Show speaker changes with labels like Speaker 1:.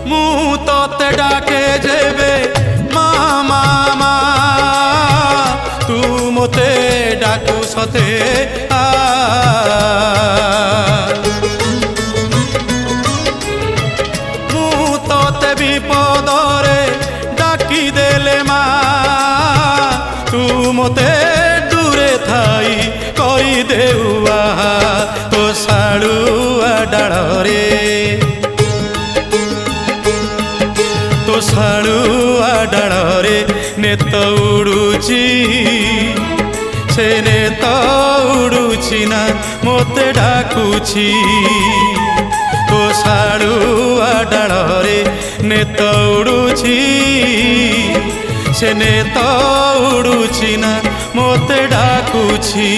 Speaker 1: ମୁଁ ତତେ ଡାକେ ଯେବେ ମା ମା ମା ତୁ ମୋତେ ଡାକୁ ସତେ ଆ ମୁଁ ତତେ ବିପଦରେ ଡାକି ଦେଲେ ମା ତୁ ମୋତେ ଦୂରେ ଥାଇ କହିଦେଉ ଆହା ତୋ ଶାଳୁଆ ଡାଳରେ ତୋ ଶାଳୁଆ ଡାଳରେ ନେତ ଉଡୁଛି ସେ ନେତ ଉଡୁଛି ନା ମୋତେ ଡାକୁଛି ତୋ ଶାଳୁଆ ଡାଳରେ ନେତ ଉଡୁଛି ସେ ନେତ ଉଡୁଛି ନା ମୋତେ ଡାକୁଛି।